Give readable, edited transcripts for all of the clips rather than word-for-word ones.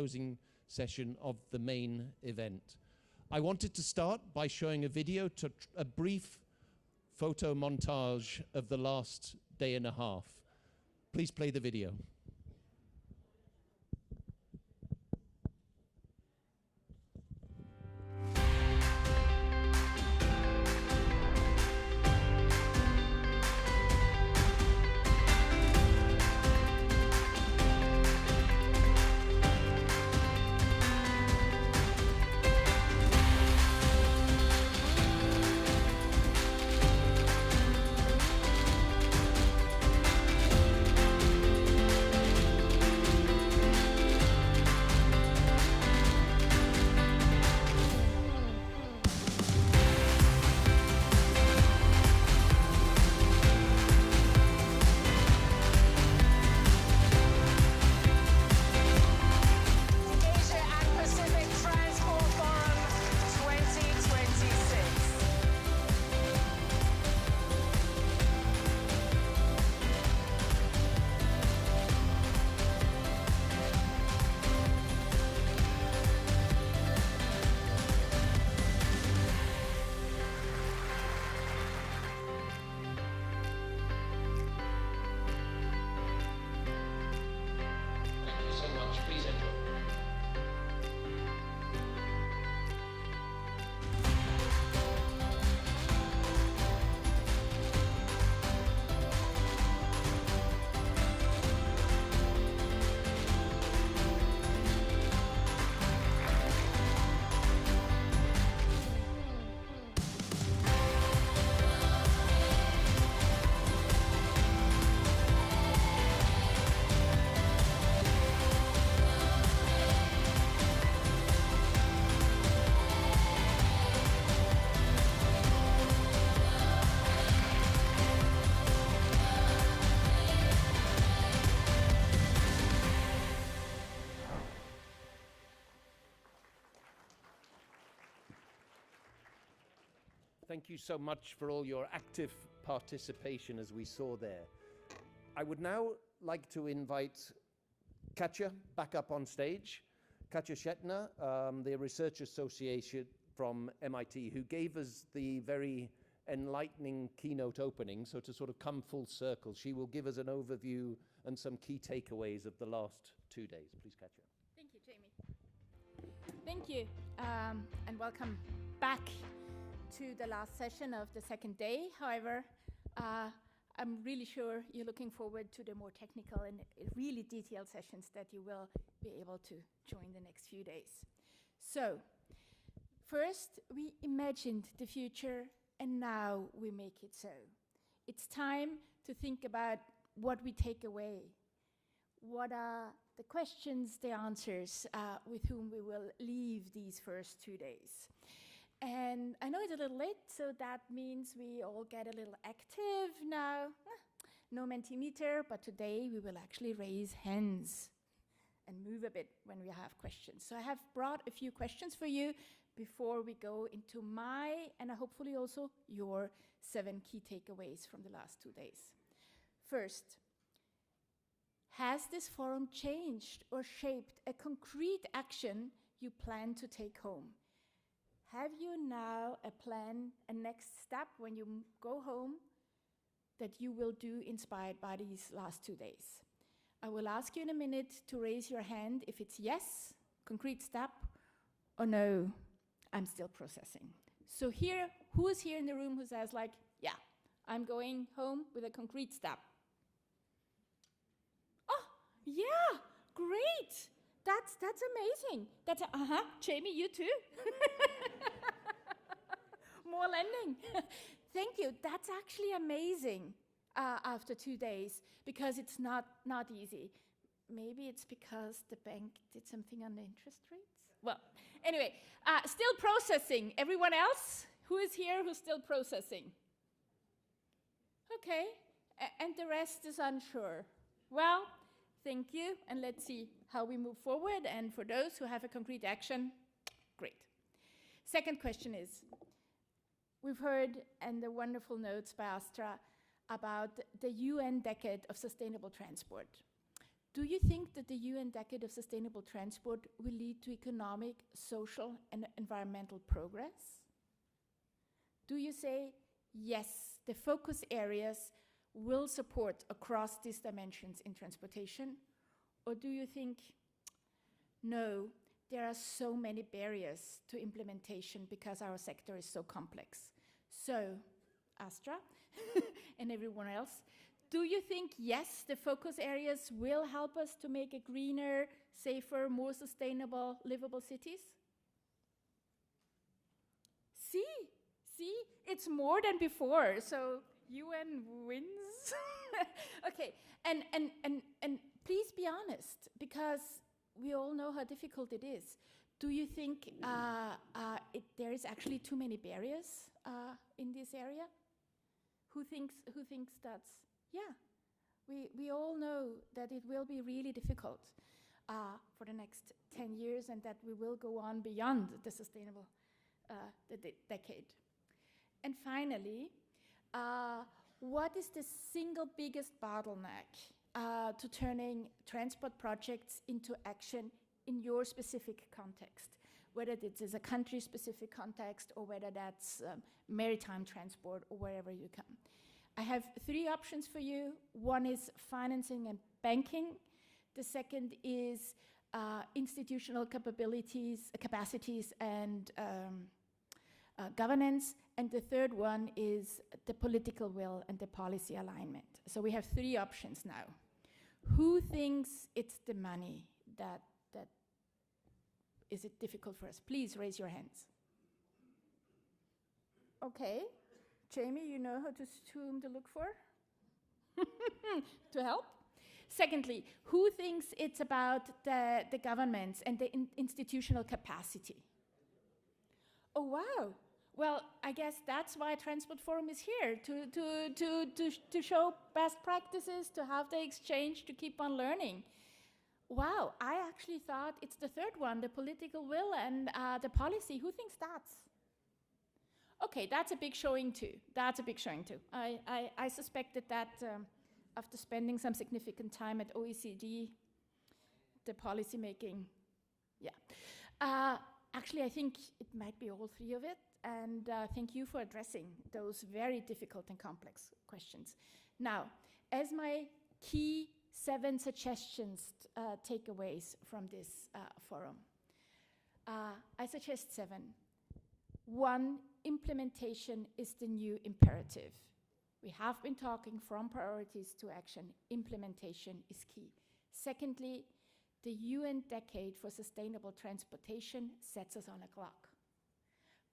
closing session of the main event. I wanted to start by showing a video, a brief photo montage of the last day and a half. Please play the video. Thank you so much for all your active participation as we saw there. I would now like to invite Katja back up on stage. Katja Shetner, the Research Associate from MIT, who gave us the very enlightening keynote opening. So to sort of come full circle, she will give us an overview and some key takeaways of the last 2 days. Please, Katja. Thank you, Jamie. Thank you, and welcome back to the last session of the second day. However, I'm really sure you're looking forward to the more technical and really detailed sessions that you will be able to join the next few days. So, first, we imagined the future, and now we make it so. It's time to think about what we take away. What are the questions, the answers, with whom we will leave these first 2 days. And I know it's a little late, so that means we all get a little active now. No Mentimeter, but today we will actually raise hands and move a bit when we have questions. So I have brought a few questions for you before we go into my, and hopefully also your 7 key takeaways from the last 2 days. First, has this forum changed or shaped a concrete action you plan to take home? Have you now a plan, a next step when you go home that you will do inspired by these last 2 days? I will ask you in a minute to raise your hand if it's yes, concrete step, or no, I'm still processing. So here, who is here in the room who says like, yeah, I'm going home with a concrete step? Oh, yeah, great. That's amazing. That's Jamie, you too. More lending. Thank you. That's actually amazing after 2 days, because it's not easy. Maybe it's because the bank did something on the interest rates? Well, anyway, still processing. Everyone else who is here who's still processing? Okay, and the rest is unsure. Well, thank you, and let's see how we move forward. And for those who have a concrete action, great. Second question is, we've heard in the wonderful notes by Astra about the UN Decade of Sustainable Transport. Do you think that the UN Decade of Sustainable Transport will lead to economic, social, and environmental progress? Do you say, yes, the focus areas will support across these dimensions in transportation? Or do you think, no, there are so many barriers to implementation because our sector is so complex? So, Astra and everyone else, do you think, yes, the focus areas will help us to make a greener, safer, more sustainable, livable cities? See, it's more than before, so UN wins. Okay, and please be honest, because we all know how difficult it is. Do you think there is actually too many barriers in this area? Who thinks that's, yeah, we all know that it will be really difficult for the next 10 years and that we will go on beyond the sustainable decade. And finally, what is the single biggest bottleneck to turning transport projects into action in your specific context? Whether this is a country-specific context or whether that's maritime transport or wherever you come. I have 3 options for you. One is financing and banking. The second is institutional capacities and governance. And the third one is the political will and the policy alignment. So we have 3 options now. Who thinks it's the money that is it difficult for us? Please raise your hands. Okay. Jamie, you know whom to look for? To help? Secondly, who thinks it's about the governments and the institutional capacity? Oh, wow. Well, I guess that's why Transport Forum is here, to show best practices, to have the exchange, to keep on learning. Wow, I actually thought it's the third one, the political will and the policy. Who thinks that's? Okay, that's a big showing too. I suspected that after spending some significant time at OECD, the policy making, yeah. Actually, I think it might be all 3 of it. And thank you for addressing those very difficult and complex questions. Now, as my key 7 suggestions, takeaways from this forum, I suggest 7. 1, implementation is the new imperative. We have been talking from priorities to action. Implementation is key. Secondly, the UN Decade for Sustainable Transportation sets us on a clock.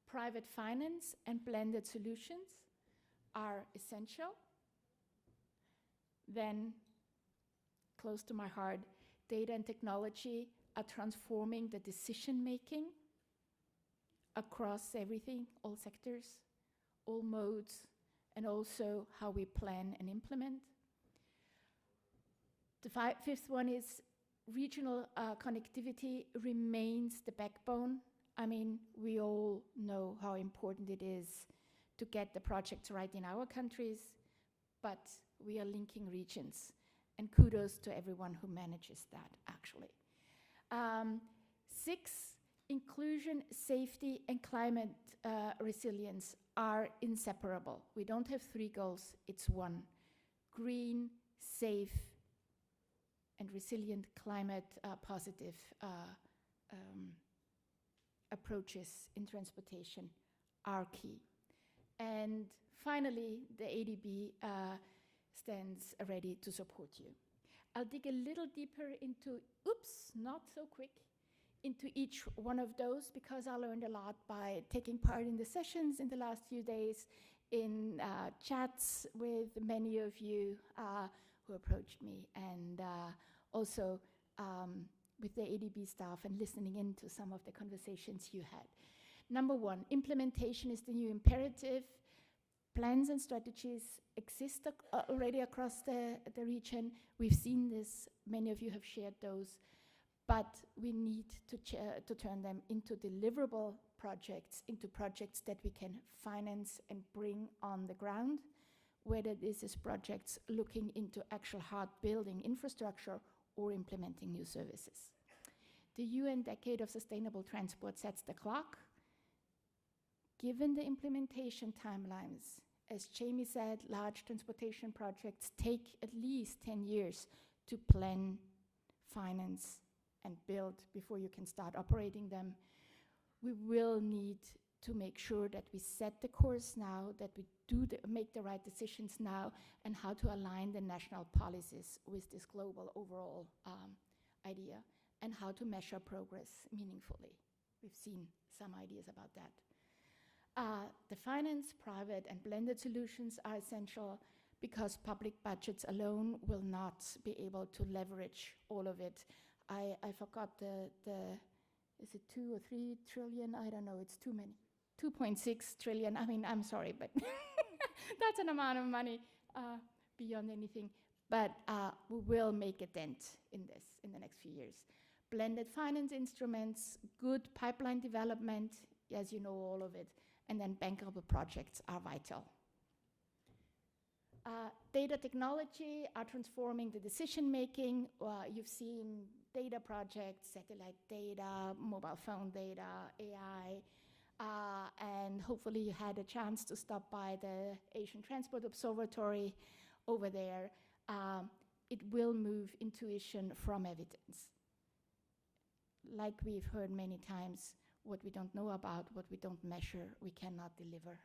Private finance and blended solutions are essential. Then, close to my heart, data and technology are transforming the decision-making across everything, all sectors, all modes, and also how we plan and implement. The 5th one is regional connectivity remains the backbone. I mean, we all know how important it is to get the projects right in our countries, but we are linking regions. And kudos to everyone who manages that, actually. 6, inclusion, safety, and climate resilience are inseparable. We don't have 3 goals, it's 1. Green, safe, and resilient climate positive approaches in transportation are key. And finally, the ADB stands ready to support you. I'll dig a little deeper into, oops, not so quick, into each one of those because I learned a lot by taking part in the sessions in the last few days, in chats with many of you who approached me, and also with the ADB staff and listening into some of the conversations you had. Number 1, implementation is the new imperative. Plans and strategies exist already across the region. We've seen this, many of you have shared those, but we need to turn them into deliverable projects, into projects that we can finance and bring on the ground, whether this is projects looking into actual hard building infrastructure or implementing new services. The UN Decade of Sustainable Transport sets the clock. Given the implementation timelines, as Jamie said, large transportation projects take at least 10 years to plan, finance, and build before you can start operating them. We will need to make sure that we set the course now, that we make the right decisions now, and how to align the national policies with this global overall idea, and how to measure progress meaningfully. We've seen some ideas about that. The finance, private, and blended solutions are essential because public budgets alone will not be able to leverage all of it. I forgot is it 2 or 3 trillion? I don't know, it's too many. 2.6 trillion, I mean, I'm sorry, but that's an amount of money beyond anything. But we will make a dent in this in the next few years. Blended finance instruments, good pipeline development, as you know, all of it, and then bankable projects are vital. Data technology are transforming the decision making. You've seen data projects, satellite data, mobile phone data, AI, and hopefully you had a chance to stop by the Asian Transport Observatory over there. It will move intuition from evidence. Like we've heard many times, what we don't know about, what we don't measure, we cannot deliver.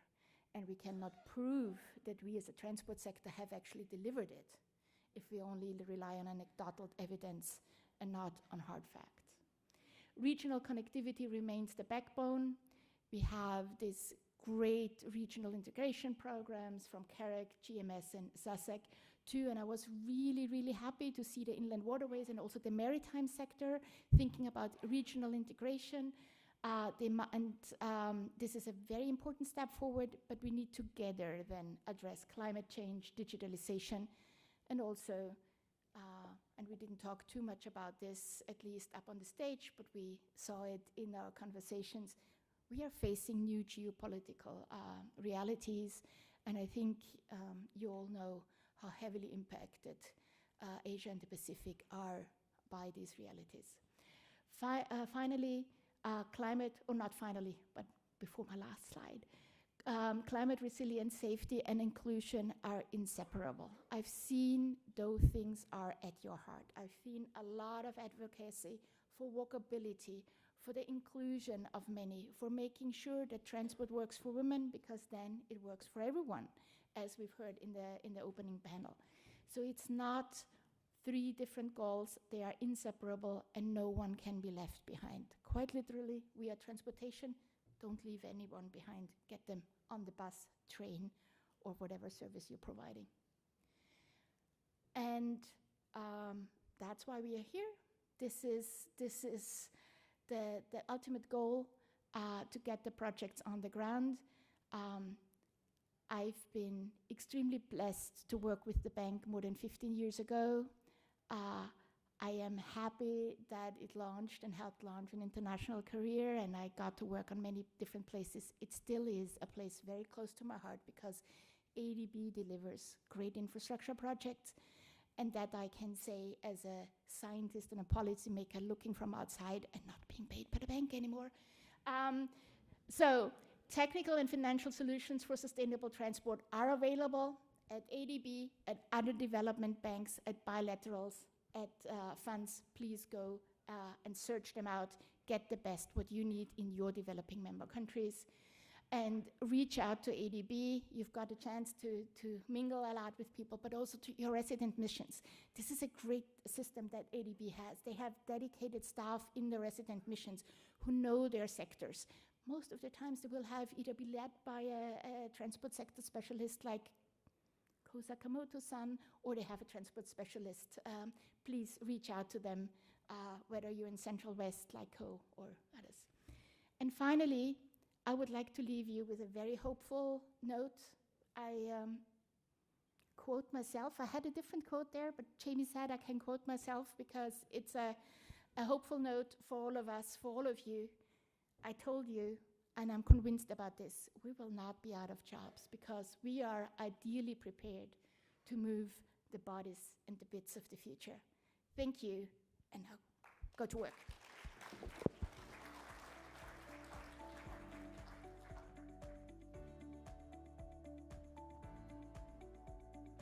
And we cannot prove that we as a transport sector have actually delivered it if we only rely on anecdotal evidence and not on hard facts. Regional connectivity remains the backbone. We have these great regional integration programs from CAREC, GMS, and SASEC too, and I was really, really happy to see the inland waterways and also the maritime sector thinking about regional integration. This is a very important step forward, but we need together then address climate change, digitalization, and also, and we didn't talk too much about this, at least up on the stage, but we saw it in our conversations. We are facing new geopolitical realities, and I think you all know how heavily impacted Asia and the Pacific are by these realities. Finally, climate, or not finally, but before my last slide, climate resilience, safety, and inclusion are inseparable. I've seen those things are at your heart. I've seen a lot of advocacy for walkability, for the inclusion of many, for making sure that transport works for women, because then it works for everyone, as we've heard in the opening panel. So it's not 3 different goals, they are inseparable, and no one can be left behind. Quite literally, we are transportation, don't leave anyone behind. Get them on the bus, train, or whatever service you're providing. And that's why we are here. This is the ultimate goal, to get the projects on the ground. I've been extremely blessed to work with the bank more than 15 years ago. I am happy that it launched and helped launch an international career, and I got to work on many different places. It still is a place very close to my heart because ADB delivers great infrastructure projects, and that I can say as a scientist and a policymaker looking from outside and not being paid by the bank anymore. So technical and financial solutions for sustainable transport are available at ADB, at other development banks, at bilaterals, at funds. Please go and search them out, get the best what you need in your developing member countries, and reach out to ADB. You've got a chance to mingle a lot with people, but also to your resident missions. This is a great system that ADB has. They have dedicated staff in the resident missions who know their sectors. Most of the times they will have either be led by a transport sector specialist like Ko Sakamoto-san, or they have a transport specialist. Please reach out to them, whether you're in Central West like Ko or others. And finally, I would like to leave you with a very hopeful note. I quote myself. I had a different quote there, but Jamie said I can quote myself because it's a hopeful note for all of us, for all of you. I told you, and I'm convinced about this, we will not be out of jobs because we are ideally prepared to move the bodies and the bits of the future. Thank you, and now go to work.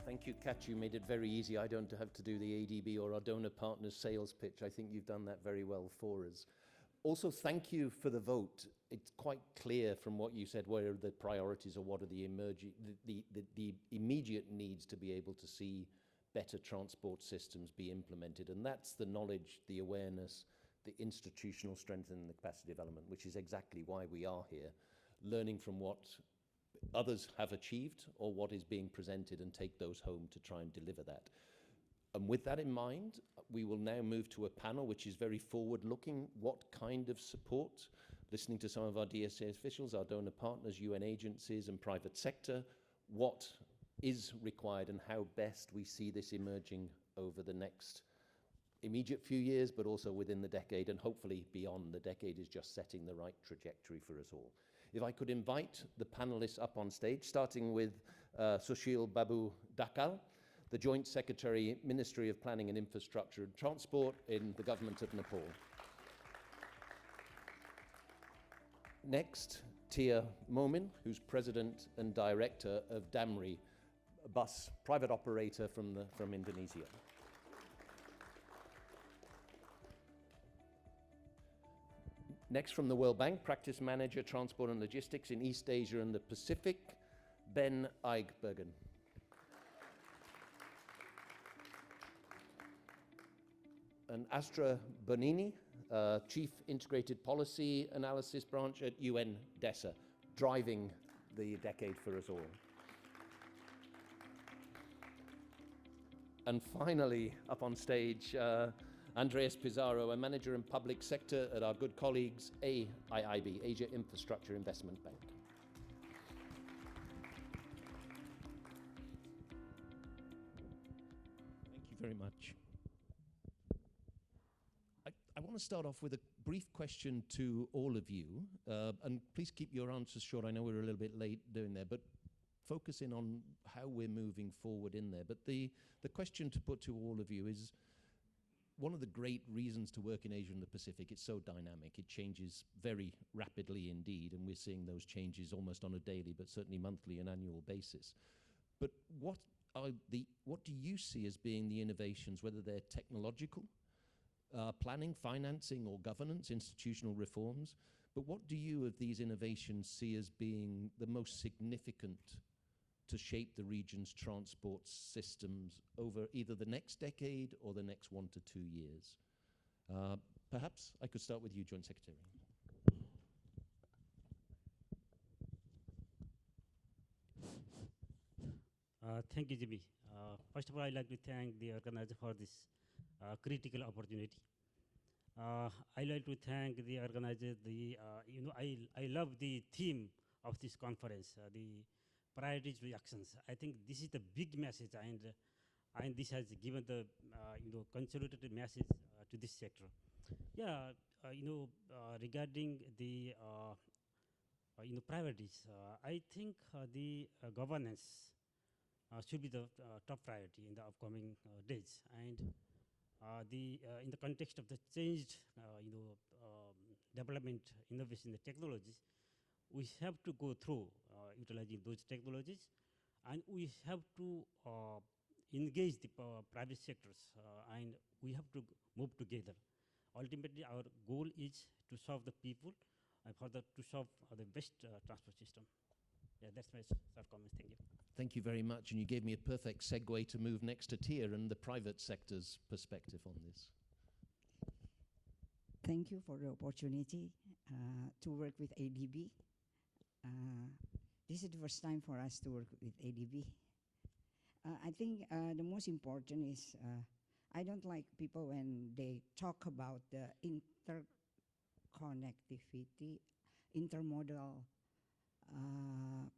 Thank you, Kat. You made it very easy. I don't have to do the ADB or our donor partners sales pitch. I think you've done that very well for us. Also, thank you for the vote. It's quite clear from what you said where the priorities are, what are the immediate needs to be able to see better transport systems be implemented. And that's the knowledge, the awareness, the institutional strength and the capacity development, which is exactly why we are here, learning from what others have achieved or what is being presented and take those home to try and deliver that. And with that in mind, we will now move to a panel which is very forward-looking. What kind of support, listening to some of our DSA officials, our donor partners, UN agencies and private sector, what is required and how best we see this emerging over the next immediate few years, but also within the decade and hopefully beyond. The decade is just setting the right trajectory for us all. If I could invite the panelists up on stage, starting with Sushil Babu Dakal, the Joint Secretary, Ministry of Planning and Infrastructure and Transport in the Government of Nepal. Next, Tia Momin, who's President and Director of Damri, a bus private operator from Indonesia. Next, from the World Bank, Practice Manager, Transport and Logistics in East Asia and the Pacific, Ben Eigbergen. And Astra Bonini, Chief Integrated Policy Analysis Branch at UN DESA, driving the decade for us all. And finally, up on stage, Andreas Pizarro, a manager in public sector at our good colleagues, AIIB, Asia Infrastructure Investment Bank. Thank you very much. I want to start off with a brief question to all of you, and please keep your answers short. I know we're a little bit late doing that, but focus in on how we're moving forward in there. But the question to put to all of you is, one of the great reasons to work in Asia and the Pacific, it's so dynamic. It changes very rapidly indeed, and we're seeing those changes almost on a daily, but certainly monthly and annual basis. But what do you see as being the innovations, whether they're technological, planning, financing, or governance, institutional reforms? But what do you of these innovations see as being the most significant to shape the region's transport systems over either the next decade or the next 1 to 2 years? Perhaps I could start with you, Joint Secretary. Thank you, Jimmy. First of all, I'd like to thank the organizer for this critical opportunity. I'd like to thank the organizer. I love the theme of this conference, the priorities to actions. I think this is the big message, and this has given the consolidated message to this sector. Yeah, regarding the priorities, I think the governance should be the top priority in the upcoming days, and in the context of the changed development, innovation, the technologies, we have to go through utilizing those technologies, and we have to engage the private sectors, and we have to move together. Ultimately, our goal is to serve the people and to serve the best transport system. Yeah, that's my short comments. Thank you. Thank you very much, and you gave me a perfect segue to move next to Tia and the private sector's perspective on this. Thank you for the opportunity to work with ADB. This is the first time for us to work with ADB. I think the most important is I don't like people when they talk about the interconnectivity, intermodal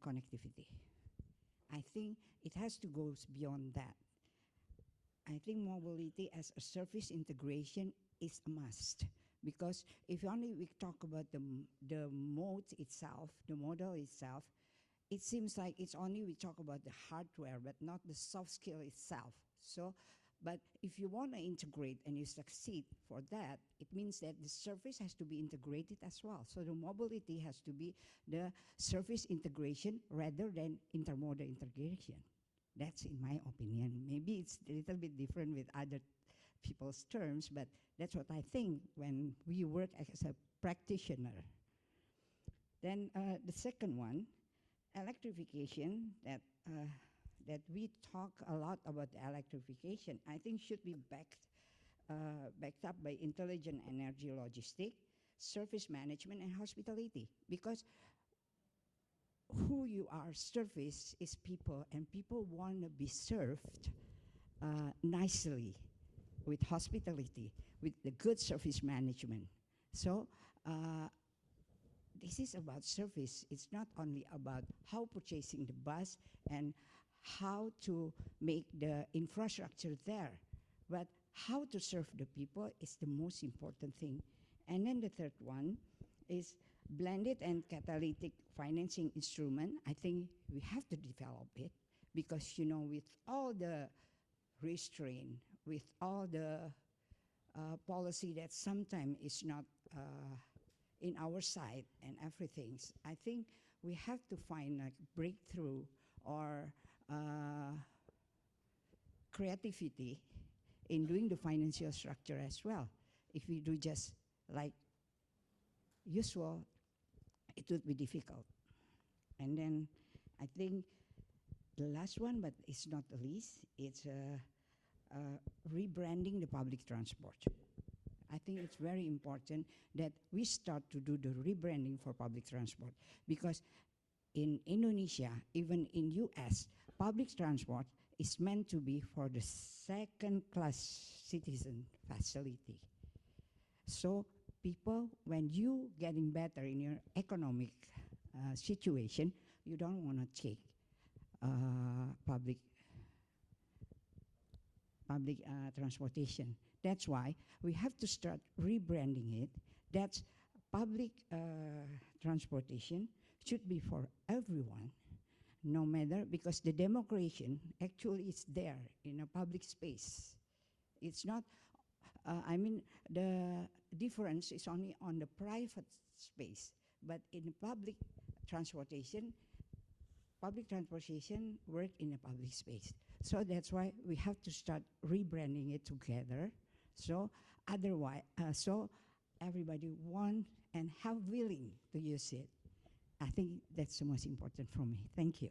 connectivity. I think it has to go beyond that. I think mobility as a service integration is a must, because if only we talk about the mode itself, the model itself, it seems like it's only we talk about the hardware, but not the soft skill itself. So But if you want to integrate and you succeed for that, it means that the service has to be integrated as well. So the mobility has to be the service integration rather than intermodal integration. That's in my opinion. Maybe it's a little bit different with other people's terms, but that's what I think when we work as a practitioner. Then the second one, electrification, that we talk a lot about the electrification, I think should be backed up by intelligent energy logistics, service management, and hospitality. Because who you are, service is people, and people want to be served nicely, with hospitality, with the good service management. So this is about service. It's not only about how purchasing the bus and how to make the infrastructure there, but how to serve the people is the most important thing. And then the third one is blended and catalytic financing instrument. I think we have to develop it because, you know, with all the restraint, with all the policy that sometimes is not in our side and everything, I think we have to find a breakthrough or creativity in doing the financial structure as well. If we do just like usual, it would be difficult. And then I think the last one, but it's not the least, it's rebranding the public transport. I think it's very important that we start to do the rebranding for public transport, because in Indonesia, even in US, public transport is meant to be for the second-class citizen facility. So people, when you getting better in your economic situation, you don't want to take public transportation. That's why we have to start rebranding it. That's public transportation should be for everyone, no matter, because the democracy actually is there in a public space. It's not, I mean, the difference is only on the private space, but in public transportation work in a public space. So that's why we have to start rebranding it together. So otherwise, so everybody want and have willing to use it. I think that's the most important for me. Thank you.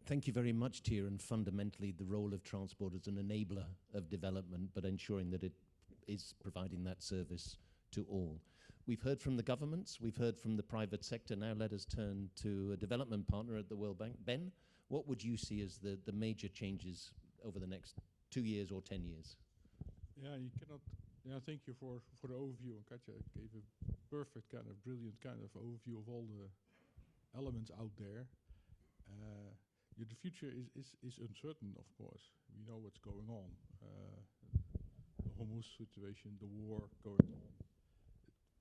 Thank you very much, Tia, and fundamentally the role of transport as an enabler of development, but ensuring that it is providing that service to all. We've heard from the governments, we've heard from the private sector. Now let us turn to a development partner at the World Bank. Ben, what would you see as the major changes over the next 2 years or 10 years? Yeah, you cannot. Yeah, thank you for the overview. And Katja gave a perfect kind of brilliant kind of overview of all the elements out there. The future is uncertain, of course. We know what's going on. The Hormuz situation, the war going on,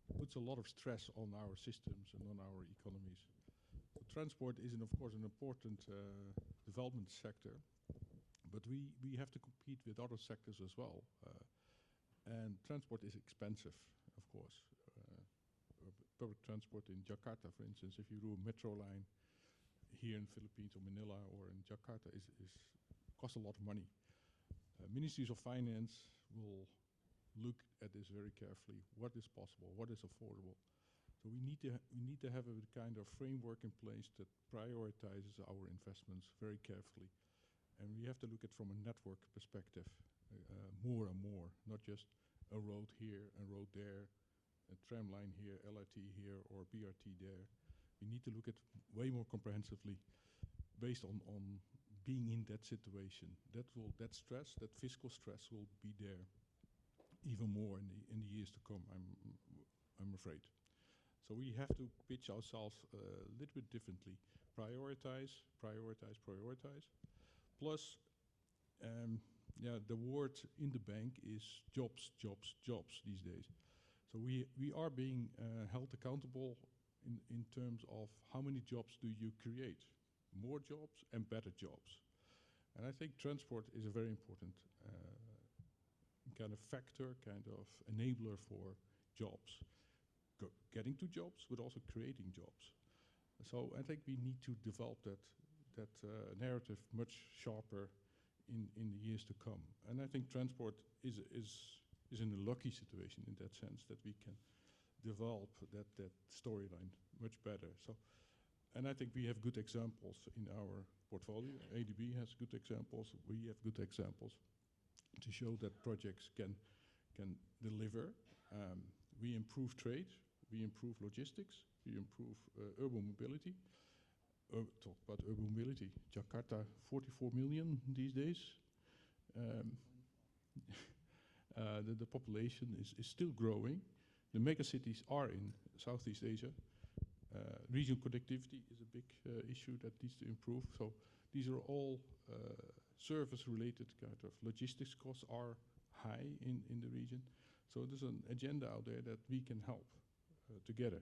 it puts a lot of stress on our systems and on our economies. So transport is, of course, an important development sector, but we have to compete with other sectors as well. And transport is expensive, of course. Public transport in Jakarta, for instance, if you do a metro line here in Philippines or Manila or in Jakarta, costs a lot of money. Ministries of Finance will look at this very carefully. What is possible? What is affordable? So we need to have a kind of framework in place that prioritizes our investments very carefully, and we have to look at from a network perspective more and more, not just a road here, a road there, a tram line here, LRT here, or BRT there. We need to look at way more comprehensively, based on being in that situation. That stress, that fiscal stress, will be there even more in the years to come. I'm afraid. So we have to pitch ourselves a little bit differently. Prioritize. Plus, the word in the bank is jobs these days. So we are being held accountable in terms of how many jobs do you create. More jobs and better jobs. And I think transport is a very important kind of factor, kind of enabler for jobs. Getting to jobs, but also creating jobs. So I think we need to develop that narrative much sharper in the years to come. And I think transport is in a lucky situation in that sense, that we can develop that storyline much better. So, and I think we have good examples in our portfolio. ADB has good examples. We have good examples to show that projects can deliver. We improve trade. We improve logistics. We improve urban mobility. Talk about urban mobility. Jakarta, 44 million these days. The population is still growing. The megacities are in Southeast Asia. Regional connectivity is a big issue that needs to improve. So these are all service-related kind of logistics costs are high in the region. So there's an agenda out there that we can help together.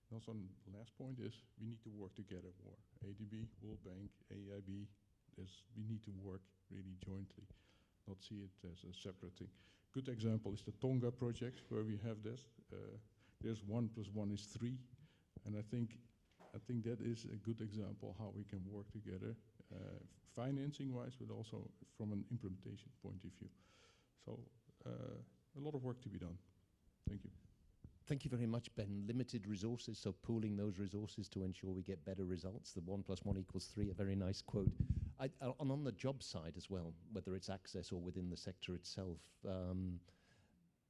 And also, the last point is we need to work together more. ADB, World Bank, AIB, we need to work really jointly, not see it as a separate thing. Good example is the Tonga project, where we have this. There's 1 + 1 = 3, and I think that is a good example how we can work together, financing-wise, but also from an implementation point of view. So a lot of work to be done. Thank you. Thank you very much, Ben. Limited resources, so pooling those resources to ensure we get better results. The 1 + 1 = 3, a very nice quote. And on the job side as well, whether it's access or within the sector itself,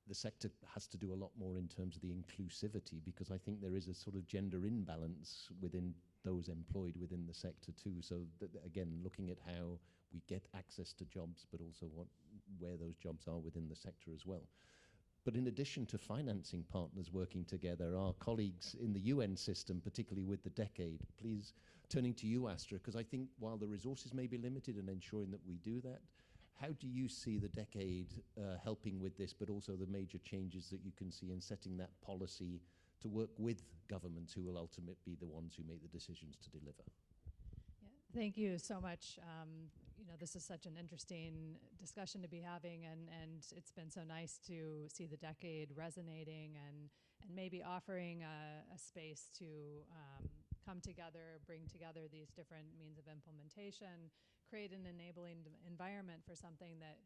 the sector has to do a lot more in terms of the inclusivity, because I think there is a sort of gender imbalance within those employed within the sector too. So again, looking at how we get access to jobs, but also where those jobs are within the sector as well. But in addition to financing partners working together, our colleagues in the UN system, particularly with the decade, please, turning to you, Astra, because I think while the resources may be limited and ensuring that we do that, how do you see the decade helping with this, but also the major changes that you can see in setting that policy to work with governments who will ultimately be the ones who make the decisions to deliver? Yeah, thank you so much. This is such an interesting discussion to be having, and it's been so nice to see the decade resonating and maybe offering a space to come together, bring together these different means of implementation, create an enabling environment for something that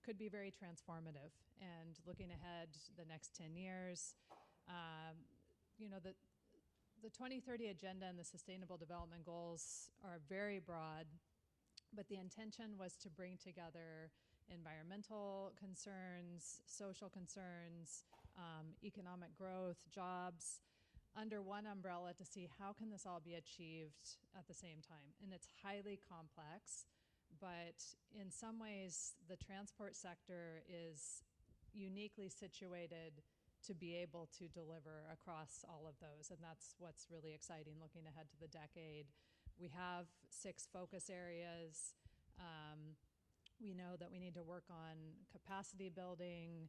could be very transformative. And looking ahead the next 10 years, the 2030 Agenda and the Sustainable Development Goals are very broad, but the intention was to bring together environmental concerns, social concerns, economic growth, jobs, under one umbrella to see how can this all be achieved at the same time. And it's highly complex, but in some ways the transport sector is uniquely situated to be able to deliver across all of those. And that's what's really exciting looking ahead to the decade. We have 6 focus areas. We know that we need to work on capacity building,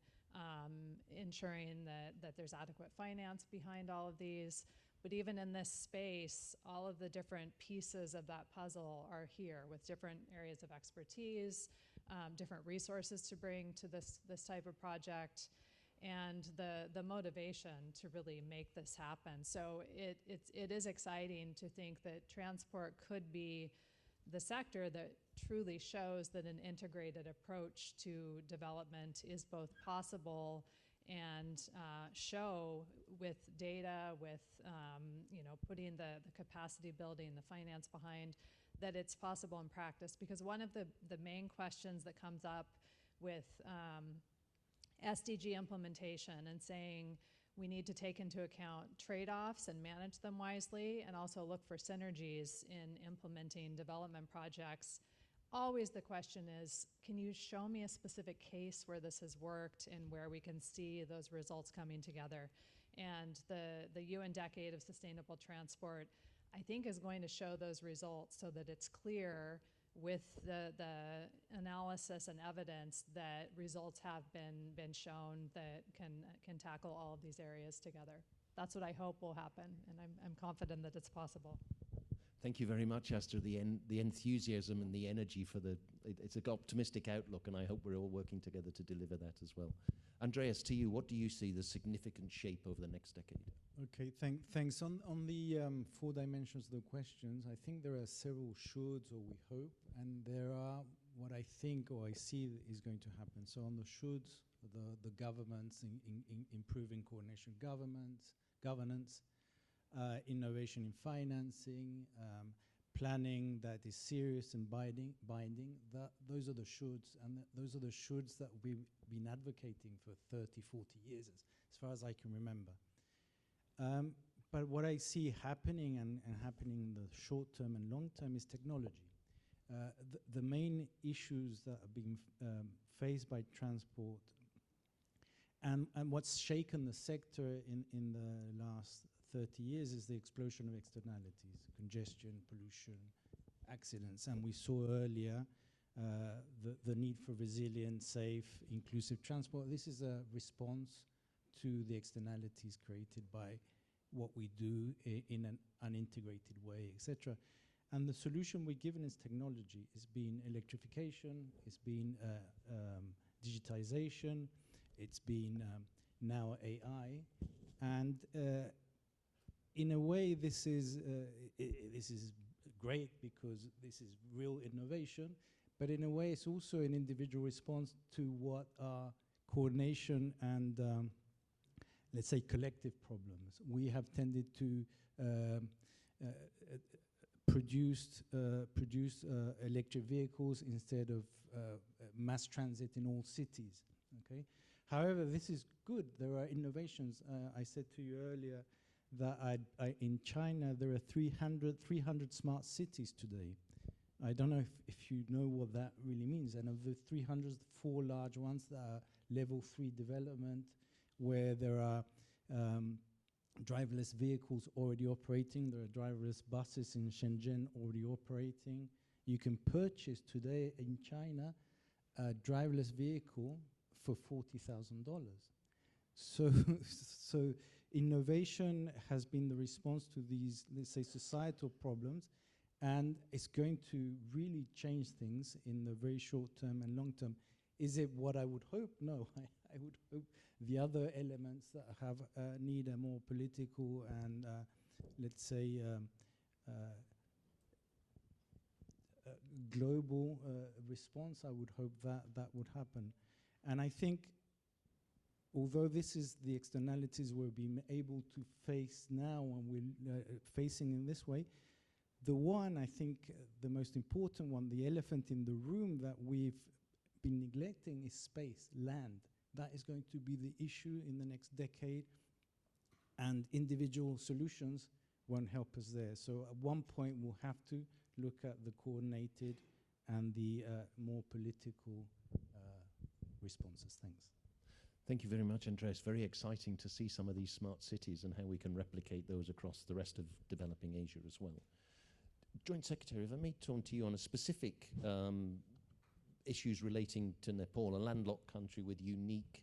ensuring that there's adequate finance behind all of these. But even in this space, all of the different pieces of that puzzle are here with different areas of expertise, different resources to bring to this type of project, and the motivation to really make this happen. So it is exciting to think that transport could be the sector that truly shows that an integrated approach to development is both possible and show with data, with putting the capacity building, the finance behind, that it's possible in practice. Because one of the main questions that comes up with SDG implementation and saying we need to take into account trade-offs and manage them wisely, and also look for synergies in implementing development projects. Always the question is, can you show me a specific case where this has worked and where we can see those results coming together? And the UN Decade of Sustainable Transport, I think, is going to show those results so that it's clear with the analysis and evidence that results have been shown that can tackle all of these areas together. That's what I hope will happen, and I'm confident that it's possible. Thank you very much, Astor. The enthusiasm and the energy for it's an optimistic outlook, and I hope we're all working together to deliver that as well. Andreas, to you, what do you see the significant shape over the next decade? Okay, thanks. On the 4 dimensions of the questions, I think there are several shoulds, or we hope, and there are what I think or I see is going to happen. So on the shoulds, the governments in improving coordination governance, innovation in financing, planning that is serious and binding. Those are the shoulds, and those are the shoulds that we've been advocating for 30, 40 years, as far as I can remember. But what I see happening and happening in the short term and long term is technology. The main issues that are being faced by transport and what's shaken the sector in the last 30 years is the explosion of externalities, congestion, pollution, accidents. And we saw earlier the need for resilient, safe, inclusive transport. This is a response to the externalities created by what we do in an unintegrated way, etc. And the solution we're given is technology. It's been electrification, it's been digitization, it's been now AI. And in a way, this is great because this is real innovation, but in a way, it's also an individual response to what are coordination and let's say collective problems. We have tended to produce electric vehicles instead of mass transit in all cities. Okay. However, this is good. There are innovations. I said to you earlier that in China there are 300 smart cities today. I don't know if you know what that really means. And of the 300, 4 large ones that are level 3 development, where there are driverless vehicles already operating. There are driverless buses in Shenzhen already operating. You can purchase today in China a driverless vehicle for $40,000. So innovation has been the response to these, let's say, societal problems, and it's going to really change things in the very short term and long term. Is it what I would hope? No, I would hope the other elements that have need a more political and let's say global response. I would hope that would happen. And I think, although this is the externalities we're being able to face now and we're facing in this way, the one, I think, the most important one, the elephant in the room that we've been neglecting is space, land. That is going to be the issue in the next decade, and individual solutions won't help us there. So at one point, we'll have to look at the coordinated and the more political responses. Thanks. Thank you very much, Andreas. Very exciting to see some of these smart cities and how we can replicate those across the rest of developing Asia as well. Joint Secretary, if I may turn to you on a specific issues relating to Nepal, a landlocked country with unique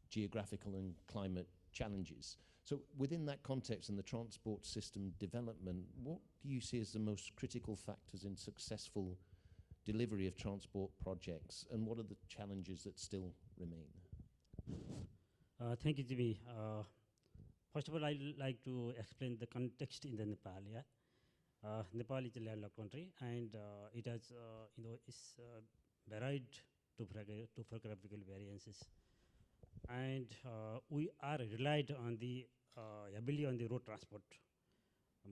geographical and climate challenges. So within that context and the transport system development, what do you see as the most critical factors in successful delivery of transport projects, and what are the challenges that still remain? Thank you, Jimmy. First of all, I'd like to explain the context in the Nepal. Yeah, Nepal is a landlocked country, and it has, is varied topographical variances, and we are relied on the heavily on the road transport.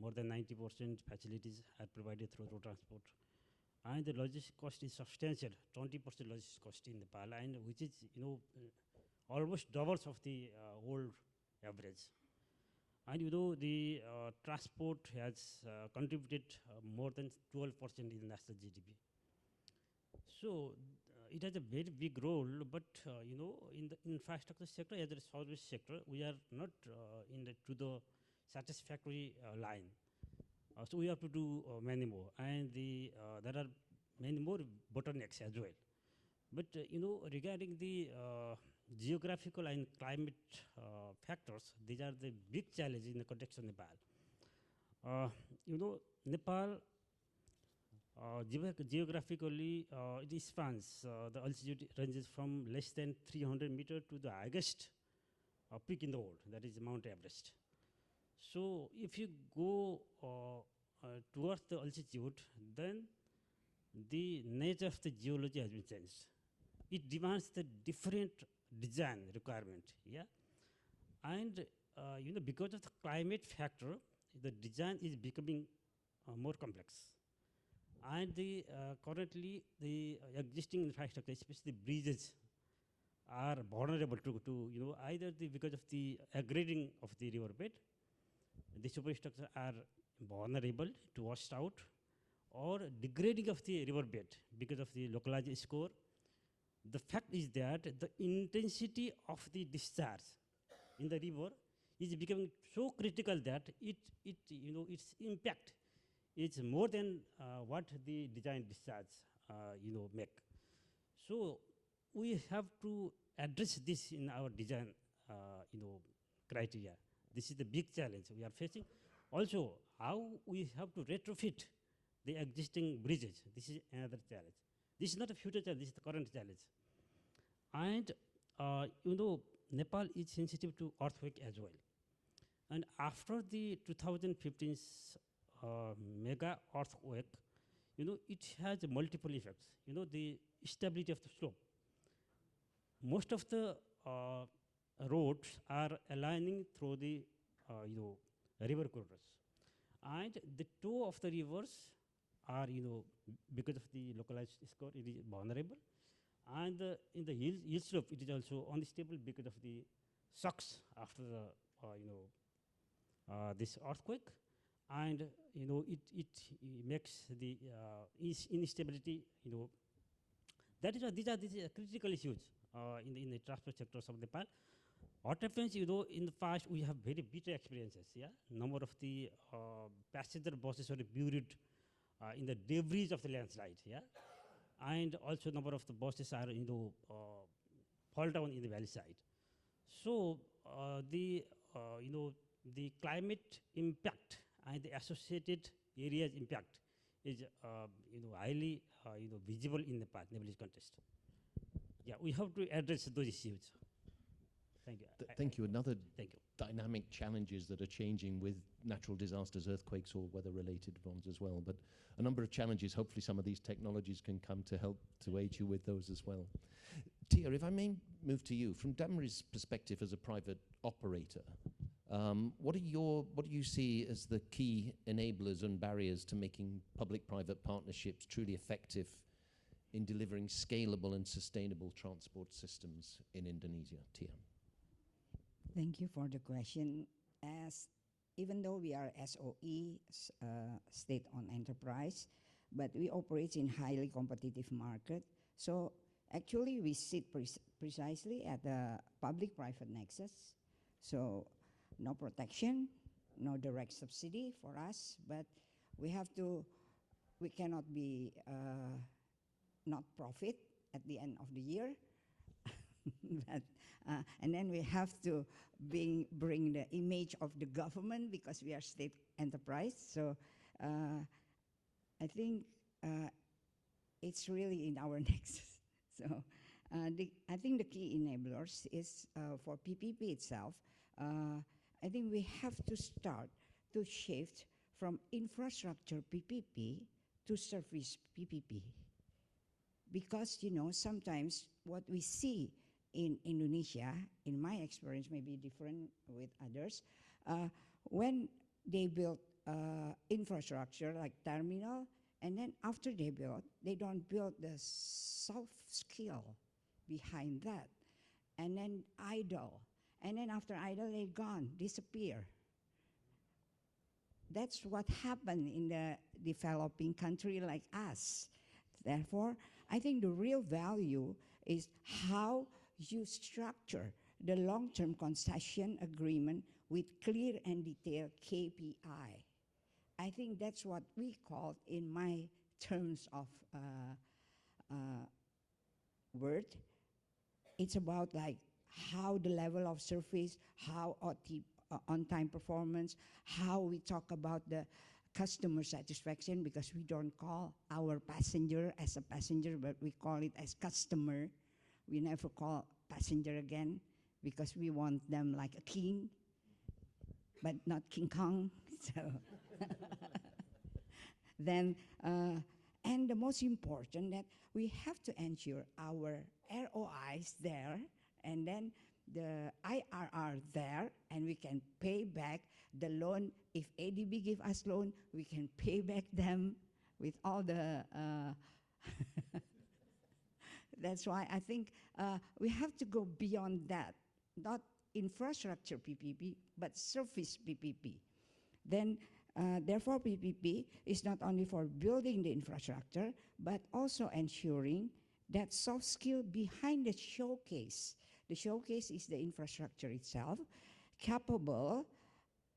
More than 90% facilities are provided through road transport, and the logistics cost is substantial. 20% logistics cost in Nepal, and which is almost doubles of the old average. And the transport has contributed more than 12% in the national GDP. So it has a very big role, but in the infrastructure sector as a service sector, we are not to the satisfactory line. So we have to do many more, and there are many more bottlenecks as well. But regarding the geographical and climate factors, these are the big challenges in the context of Nepal. Uh, Nepal, geographically, it spans, the altitude ranges from less than 300 meter to the highest peak in the world, that is Mount Everest. So if you go towards the altitude, then the nature of the geology has been changed. It demands the different design requirement, yeah. And because of the climate factor, the design is becoming more complex. And currently the existing infrastructure, especially bridges, are vulnerable to either because of the aggrading of the riverbed, the superstructure are vulnerable to washed out, or degrading of the riverbed because of the localized score. The fact is that the intensity of the discharge in the river is becoming so critical that its impact is more than what the design discharge make. So we have to address this in our design criteria. This is the big challenge we are facing. Also, how we have to retrofit the existing bridges. This is another challenge. This is not a future challenge, this is the current challenge. And Nepal is sensitive to earthquake as well. And after the 2015 mega earthquake, it has multiple effects. The stability of the slope. Most of the roads are aligning through the river corridors, and the two of the rivers are because of the localized score, it is vulnerable, and in the hill slope it is also unstable because of the shocks after the this earthquake, and it makes the instability. That is why these are critical issues in the transport sectors of Nepal. What happens, in the past we have very bitter experiences. Yeah, number of the passenger buses were buried in the debris of the landslide. Yeah, and also number of the buses are fall down in the valley side. So the climate impact and the associated areas impact is highly visible in the Nepalese context. Yeah, we have to address those issues. Thank you. Thank you. Another Thank you. dynamic challenges that are changing with natural disasters, earthquakes, or weather-related ones as well. But a number of challenges. Hopefully, some of these technologies can come to help to aid you with those as well. Tia, if I may move to you, from Damri's perspective as a private operator, what do you see as the key enablers and barriers to making public-private partnerships truly effective in delivering scalable and sustainable transport systems in Indonesia? Tia. Thank you for the question. Even though we are SOE, state-owned enterprise, but we operate in highly competitive market. So actually, we sit precisely at the public-private nexus. So no protection, no direct subsidy for us, but we cannot be not profit at the end of the year. But, and then we have to bring the image of the government because we are state enterprise. So I think it's really in our nexus. So I think the key enablers is for PPP itself. I think we have to start to shift from infrastructure PPP to service PPP. Because, sometimes what we see in Indonesia, in my experience, may be different with others, when they build infrastructure like terminal, and then after they build, they don't build the soft skill behind that, and then idle. And then after idle, they're gone, disappear. That's what happened in the developing country like us. Therefore, I think the real value is how you structure the long-term concession agreement with clear and detailed KPI. I think that's what we call, in my terms of word, it's about like how the level of service, how on-time performance, how we talk about the customer satisfaction, because we don't call our passenger as a passenger, but we call it as customer. We never call passenger again, because we want them like a king, but not King Kong. So then, and the most important, that we have to ensure our ROIs there, and then the IRR there, and we can pay back the loan. If ADB give us loan, we can pay back them with all the, that's why I think we have to go beyond that, not infrastructure PPP, but service PPP. Then, therefore, PPP is not only for building the infrastructure, but also ensuring that soft skill behind the showcase. The showcase is the infrastructure itself, capable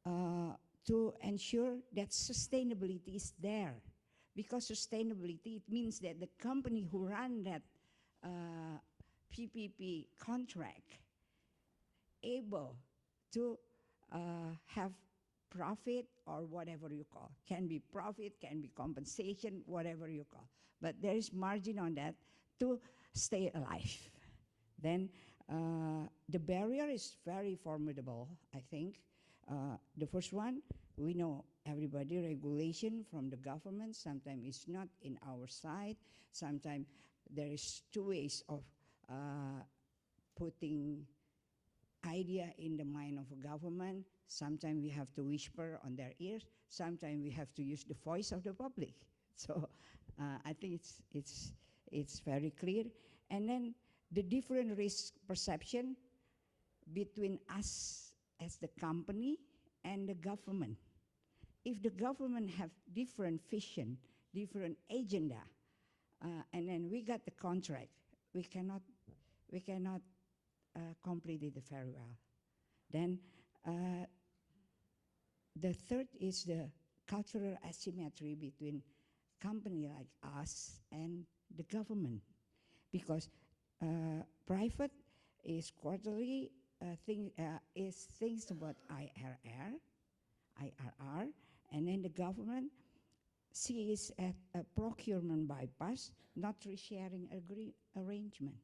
to ensure that sustainability is there. Because sustainability, it means that the company who run that PPP contract able to have profit, or whatever you call. Can be profit, can be compensation, whatever you call. But there is margin on that to stay alive. Then the barrier is very formidable, I think. The first one, we know everybody, regulation from the government, sometimes it's not in our side, sometimes there is two ways of putting idea in the mind of a government. Sometimes we have to whisper on their ears, sometimes we have to use the voice of the public. So I think it's very clear. And then the different risk perception between us as the company and the government. If the government have different vision, different agenda, and then we got the contract, we cannot complete it very well. Then the third is the cultural asymmetry between company like us and the government, because private is quarterly is things about IRR, and then the government sees at a procurement bypass, not risk-sharing arrangement.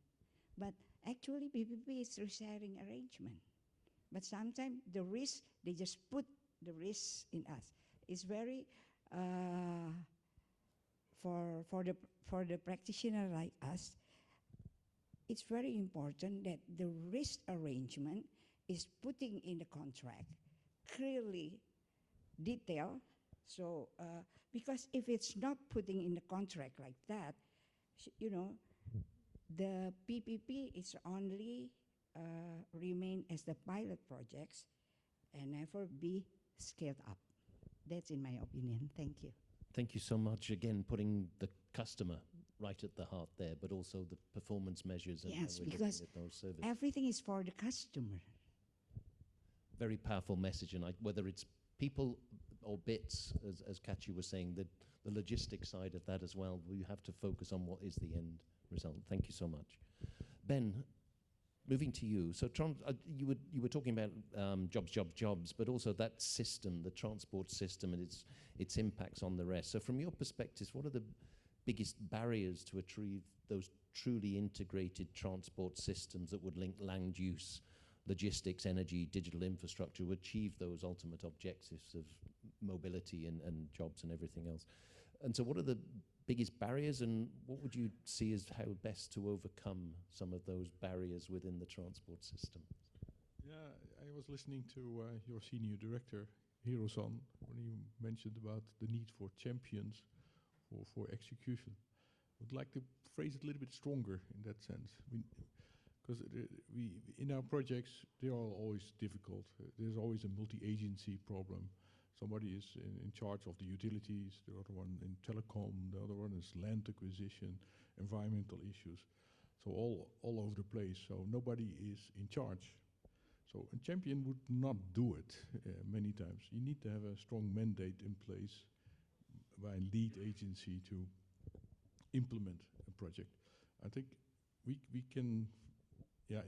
But actually, PPP is risk-sharing arrangement. But sometimes the risk, they just put the risk in us. It's very, for the practitioner like us, it's very important that the risk arrangement is putting in the contract clearly detailed. So, because if it's not putting in the contract like that, you know, the PPP is only remain as the pilot projects and never be scaled up. That's in my opinion. Thank you. Thank you so much. Again, putting the customer right at the heart there, but also the performance measures and Yes, how we're because looking at those services. everything is for the customer. Very powerful message, and whether it's people or bits, as Kachi was saying, the logistics side of that as well, we have to focus on what is the end result. Thank you so much. Ben, moving to you. So you were talking about jobs, but also that system, the transport system, and its impacts on the rest. So from your perspective, what are the biggest barriers to achieve those truly integrated transport systems that would link land use, logistics, energy, digital infrastructure, to achieve those ultimate objectives of mobility and jobs and everything else? And so what are the biggest barriers, and what would you see as how best to overcome some of those barriers within the transport system? Yeah, I was listening to your senior director, Hiro-san, when he mentioned about the need for champions for execution. I would like to phrase it a little bit stronger in that sense. Because we in our projects, they are always difficult. There's always a multi-agency problem. Somebody is in charge of the utilities, the other one in telecom, the other one is land acquisition, environmental issues. So all over the place, so nobody is in charge. So a champion would not do it many times. You need to have a strong mandate in place by a lead agency to implement a project. I think we can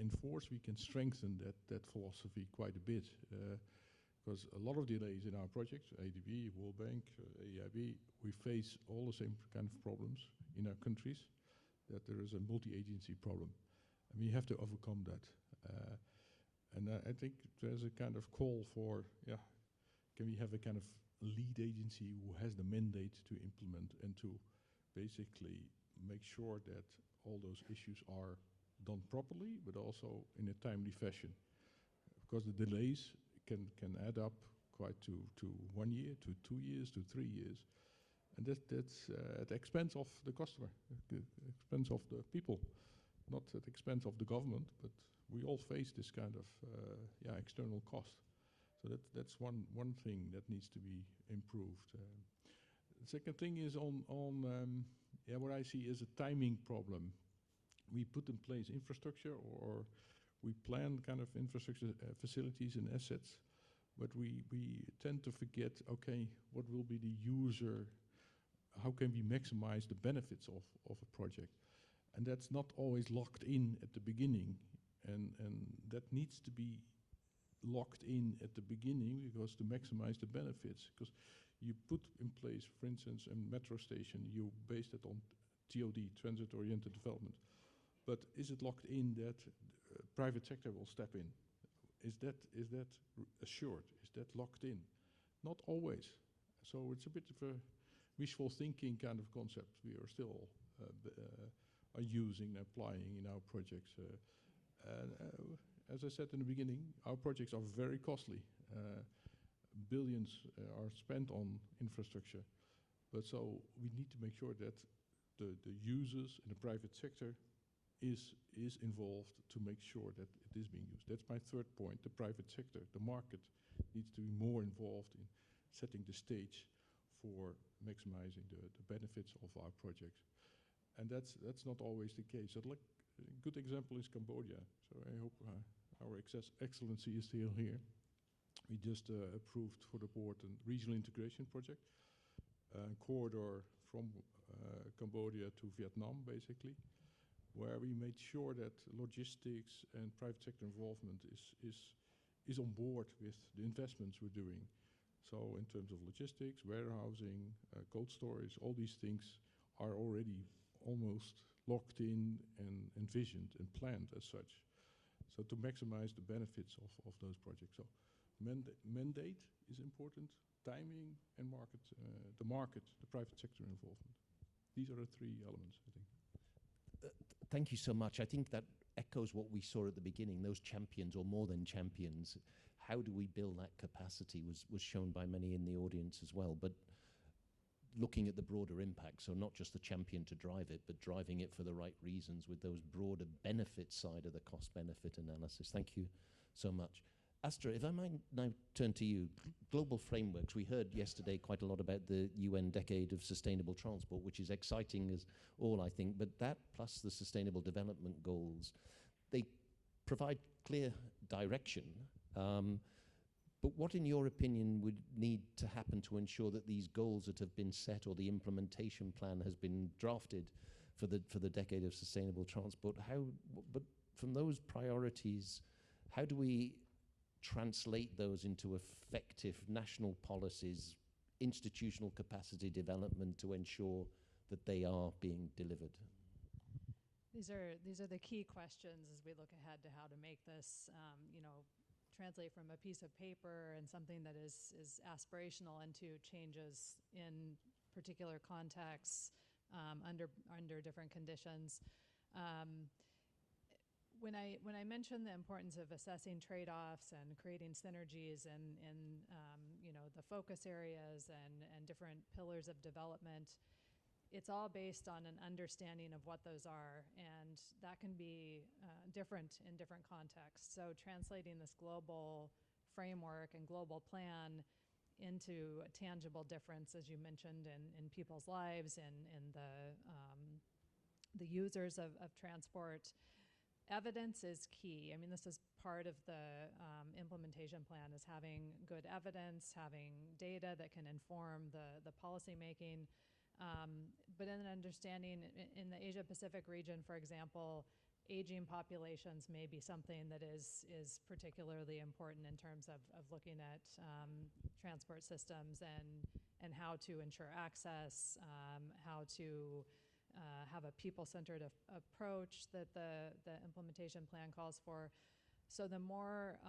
enforce, we can strengthen that philosophy quite a bit. because a lot of delays in our projects, ADB, World Bank, AIB, we face all the same kind of problems in our countries, that there is a multi-agency problem. And we have to overcome that. And I think there's a kind of call for, can we have a kind of lead agency who has the mandate to implement and to basically make sure that all those issues are done properly, but also in a timely fashion. Because the delays can add up quite to 1 year, to 2 years, to 3 years. And that's at the expense of the customer, at the expense of the people, not at the expense of the government, but we all face this kind of external cost. So that's one thing that needs to be improved. The second thing is on what I see is a timing problem. We put in place infrastructure, or we plan kind of infrastructure facilities and assets, but we tend to forget, okay, what will be the user, how can we maximize the benefits of a project? And that's not always locked in at the beginning, and that needs to be locked in at the beginning, because to maximize the benefits, because you put in place, for instance, a metro station, you based it on TOD, transit-oriented development. But is it locked in that private sector will step in? Is that assured? Is that locked in? Not always. So it's a bit of a wishful thinking kind of concept we are still are using and applying in our projects. As I said in the beginning, our projects are very costly. Billions are spent on infrastructure. But so we need to make sure that the users in the private sector is involved to make sure that it is being used. That's my third point. The private sector, the market, needs to be more involved in setting the stage for maximizing the benefits of our projects. And that's not always the case. So like, a good example is Cambodia. So I hope our excellency is still here. We just approved for the board a regional integration project, corridor from Cambodia to Vietnam, basically, where we made sure that logistics and private sector involvement is on board with the investments we're doing. So in terms of logistics, warehousing, cold storage, all these things are already almost locked in and envisioned and planned as such. So to maximize the benefits of those projects. So mandate is important, timing and market, the private sector involvement. These are the three elements, I think. Thank you so much. I think that echoes what we saw at the beginning, those champions, or more than champions. How do we build that capacity was shown by many in the audience as well. But looking at the broader impact, so not just the champion to drive it, but driving it for the right reasons with those broader benefit side of the cost-benefit analysis. Thank you so much. Astra, if I might now turn to you, global frameworks. We heard yesterday quite a lot about the UN Decade of Sustainable Transport, which is exciting as all, I think, but that plus the Sustainable Development Goals, they provide clear direction. But what, in your opinion, would need to happen to ensure that these goals that have been set, or the implementation plan has been drafted for the Decade of Sustainable Transport? But from those priorities, how do we translate those into effective national policies, institutional capacity development to ensure that they are being delivered? These are the key questions as we look ahead to how to make this, translate from a piece of paper and something that is aspirational into changes in particular contexts under different conditions. When I mentioned the importance of assessing trade-offs and creating synergies and the focus areas and different pillars of development, it's all based on an understanding of what those are, and that can be different in different contexts. So translating this global framework and global plan into a tangible difference, as you mentioned, in people's lives and in the users of transport. Evidence is key. I mean, this is part of the implementation plan, is having good evidence, having data that can inform the policy making. But then understanding in the Asia Pacific region, for example, aging populations may be something that is particularly important in terms of looking at transport systems and how to ensure access, how to have a people-centered approach that the implementation plan calls for. So the more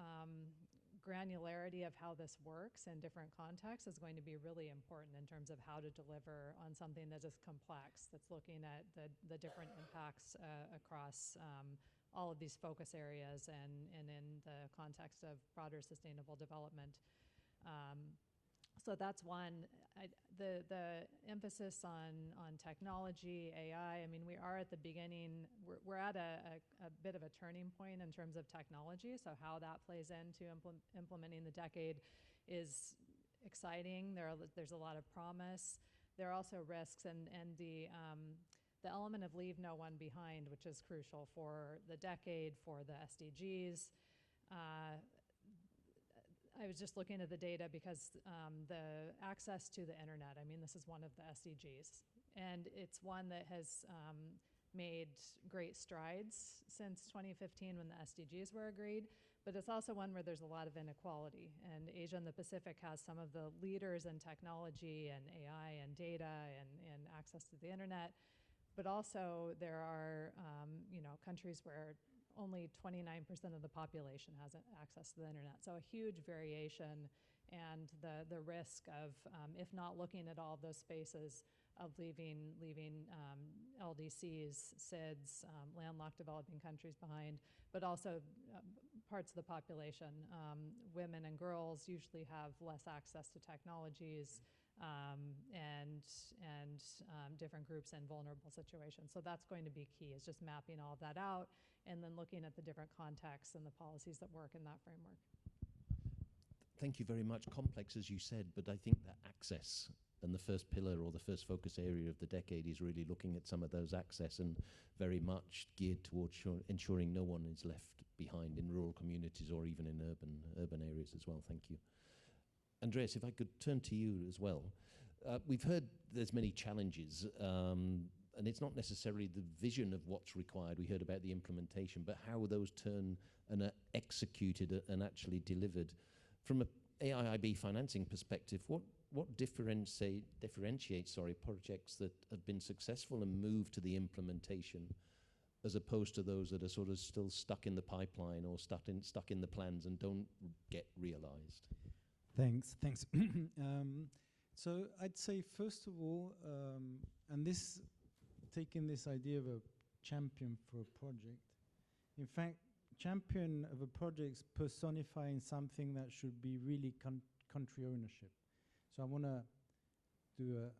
granularity of how this works in different contexts is going to be really important in terms of how to deliver on something that is complex, that's looking at the different impacts across all of these focus areas and in the context of broader sustainable development. So that's one. The emphasis on technology, AI, I mean, we are at the beginning, we're at a bit of a turning point in terms of technology, so how that plays into implementing the decade is exciting. There's a lot of promise. There are also risks, and the element of leave no one behind, which is crucial for the decade, for the SDGs. I was just looking at the data because the access to the internet, I mean, this is one of the SDGs. And it's one that has made great strides since 2015 when the SDGs were agreed, but it's also one where there's a lot of inequality. And Asia and the Pacific has some of the leaders in technology and AI and data and access to the internet. But also there are countries where only 29% of the population has access to the internet. So a huge variation, and the risk of, if not looking at all of those spaces, of leaving LDCs, SIDS, landlocked developing countries behind, but also parts of the population. Women and girls usually have less access to technologies, and different groups in vulnerable situations. So that's going to be key, is just mapping all of that out and then looking at the different contexts and the policies that work in that framework. Thank you very much. Complex, as you said, but I think that access and the first pillar or the first focus area of the decade is really looking at some of those access and very much geared towards ensuring no one is left behind in rural communities or even in urban areas as well. Thank you. Andreas, if I could turn to you as well. We've heard there's many challenges, and it's not necessarily the vision of what's required. We heard about the implementation, but how those turn and are executed and actually delivered. From an AIIB financing perspective, what differentiates projects that have been successful and move to the implementation as opposed to those that are sort of still stuck in the pipeline or stuck in the plans and don't get realized? Thanks. So I'd say, first of all, and this, taking this idea of a champion for a project, in fact, champion of a project is personifying something that should be really country ownership. So I want to do a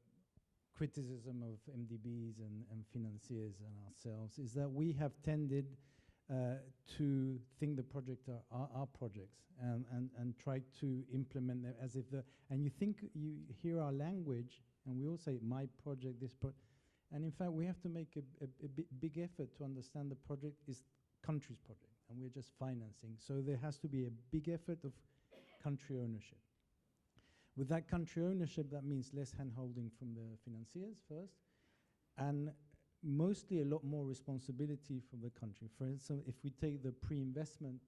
criticism of MDBs and financiers and ourselves, is that we have tended to think the projects are our projects and try to implement them as if and you hear our language and we all say my project, this project, and in fact we have to make a big effort to understand the project is country's project and we're just financing. So there has to be a big effort of country ownership. With that country ownership, that means less hand-holding from the financiers first, and mostly a lot more responsibility from the country. For instance, if we take the pre-investment,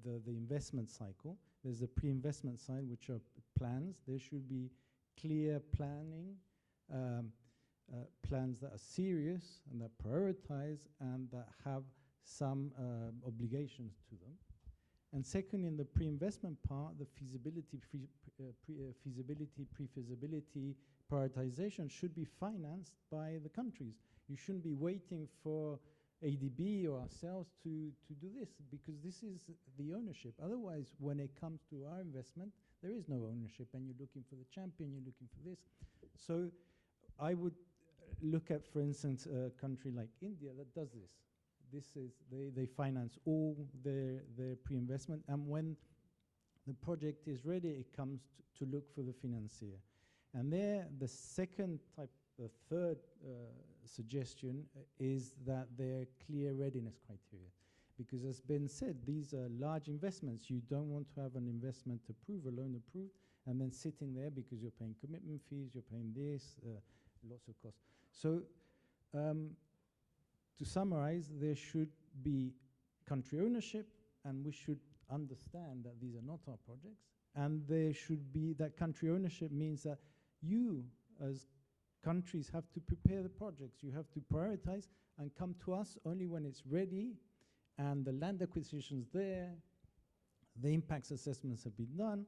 the investment cycle, there's a pre-investment side, which are plans. There should be clear planning, plans that are serious and that prioritize and that have some obligations to them. And second, in the pre-investment part, the feasibility, pre-feasibility, prioritization should be financed by the countries. You shouldn't be waiting for ADB or ourselves to do this, because this is the ownership. Otherwise, when it comes to our investment, there is no ownership, and you're looking for the champion, you're looking for this. So I would look at, for instance, a country like India that does this. This is, they finance all their pre-investment, and when the project is ready, it comes to look for the financier. And there, the second type, the third suggestion is that there are clear readiness criteria. Because as Ben said, these are large investments. You don't want to have an investment approved, a loan approved, and then sitting there because you're paying commitment fees, you're paying this, lots of costs. So to summarize, there should be country ownership, and we should understand that these are not our projects. And there should be that country ownership means that you, as countries, have to prepare the projects. You have to prioritize and come to us only when it's ready and the land acquisition's there, the impacts assessments have been done,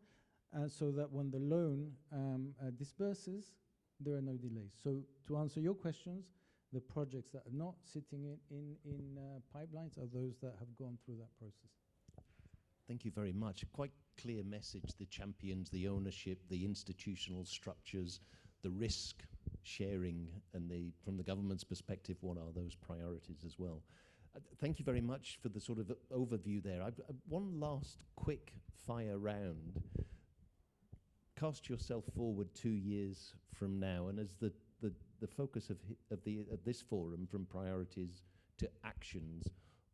so that when the loan disperses, there are no delays. So to answer your questions, the projects that are not sitting in pipelines are those that have gone through that process. Thank you very much. Quite clear message, the champions, the ownership, the institutional structures, the risk sharing, and from the government's perspective, what are those priorities as well? Thank you very much for the sort of overview there. One last quick fire round. Cast yourself forward 2 years from now, and as the focus of this forum, from priorities to actions,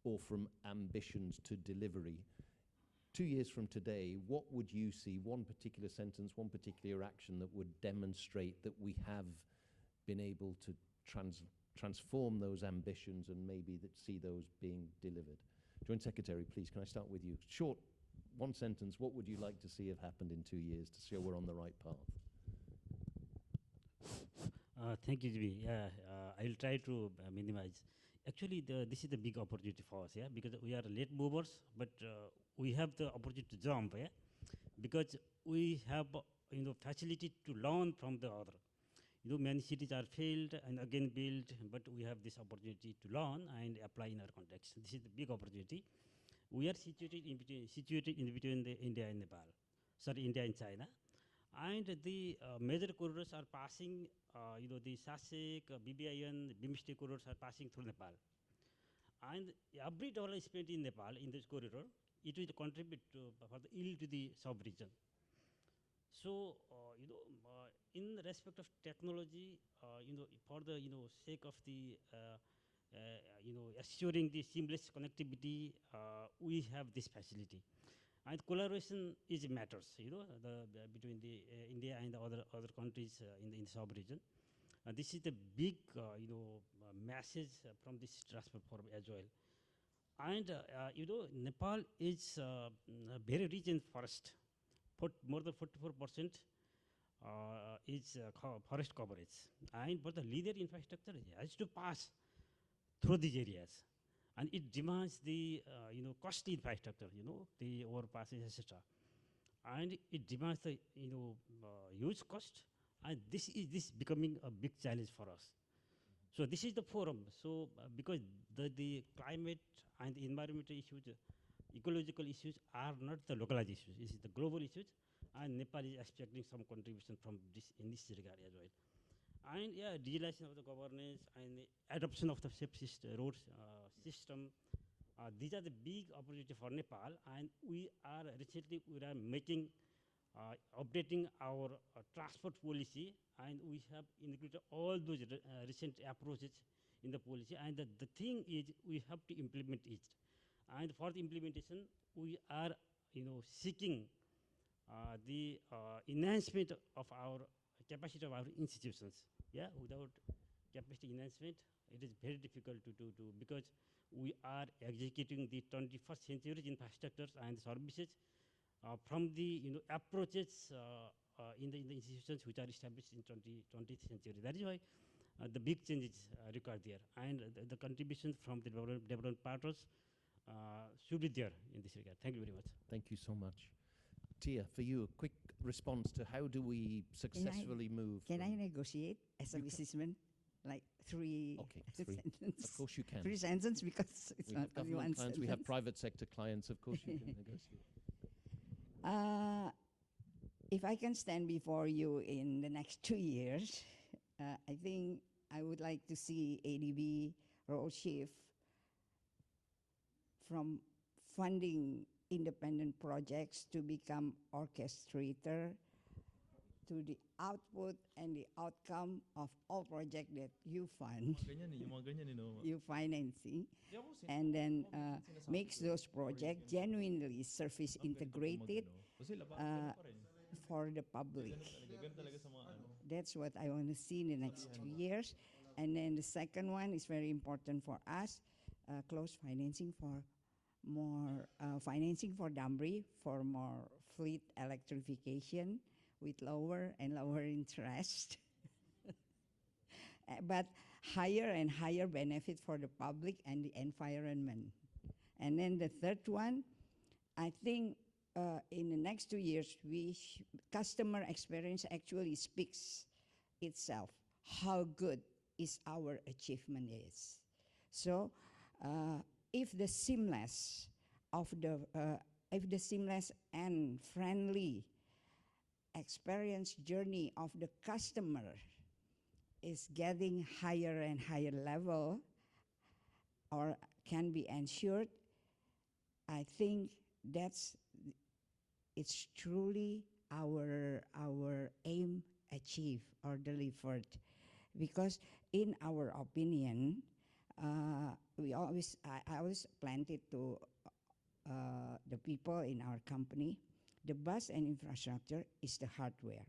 or from ambitions to delivery, 2 years from today, what would you see, one particular sentence, one particular action that would demonstrate that we have been able to transform those ambitions and maybe see those being delivered? Joint Secretary, please, can I start with you? Short, one sentence, what would you like to see have happened in 2 years to show we're on the right path? Thank you, Jimmy. Yeah, I'll try to minimize. Actually, this is the big opportunity for us, yeah, because we are late movers, but we have the opportunity to jump, yeah, because we have, facility to learn from the other. Many cities are failed and again built, but we have this opportunity to learn and apply in our context. This is the big opportunity. We are situated in between the India and Nepal, India and China. And the major corridors are passing, the SASEC, BBIN, BIMSTEC corridors are passing through Nepal. And every dollar spent in Nepal in this corridor, it will contribute for the yield to the sub-region. So, in respect of technology, for the sake of the assuring the seamless connectivity, we have this facility, and collaboration is matters. Between the India and the other countries in the sub-region. This is the big message from this transport forum as well. And Nepal is very rich in forest. More than 44% is forest coverage, and but the linear infrastructure has to pass through these areas, and it demands the costly infrastructure, the overpasses, etc. And it demands the huge cost, and this is becoming a big challenge for us. So this is the forum. So because the climate and the environmental issues, ecological issues are not the localized issues. This is the global issues, and Nepal is expecting some contribution from this in this regard as well. And yeah, digitalization of the governance and the adoption of the safe road system. These are the big opportunity for Nepal, and we are making, updating our transport policy, and we have included all those recent approaches in the policy. And the thing is, we have to implement it. And for the implementation, we are, seeking the enhancement of our capacity of our institutions. Yeah, without capacity enhancement, it is very difficult to do because we are executing the 21st century infrastructures and services from the approaches in the institutions which are established in 20th century. That is why the big changes required there, and the contribution from the development partners should be there in this regard. Thank you very much. Thank you so much. Tia, for you, a quick response to how do we successfully move? Can I negotiate as a businessman? Like three sentences. Of course you can. 3 sentences, because it's not only one sentence. We have private sector clients, of course you can negotiate. If I can stand before you in the next 2 years, I think I would like to see ADB role shift from funding independent projects to become orchestrator to the output and the outcome of all projects that you fund, you financing, and then makes those projects genuinely service integrated for the public. That's what I want to see in the next 2 years. And then the second one is very important for us, close financing for more financing for Damri, for more fleet electrification with lower and lower interest, but higher and higher benefit for the public and the environment. And then the third one, I think in the next 2 years, customer experience actually speaks itself, how good is our achievement is. So if the seamless and friendly experience journey of the customer is getting higher and higher level or can be ensured, I think it's truly our aim achieved or delivered. Because in our opinion, I always planted to the people in our company, the bus and infrastructure is the hardware,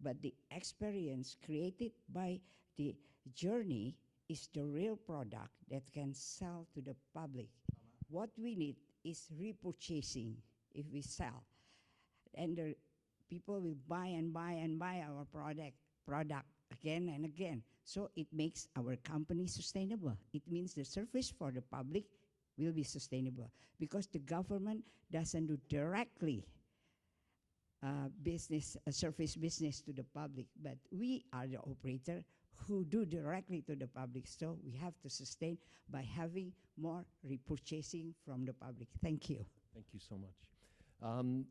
but the experience created by the journey is the real product that can sell to the public. What we need is repurchasing if we sell. And the people will buy and buy and buy our product again and again. So it makes our company sustainable. It means the service for the public will be sustainable because the government doesn't do directly service business to the public, but we are the operator who do directly to the public. So we have to sustain by having more repurchasing from the public. Thank you. Thank you so much.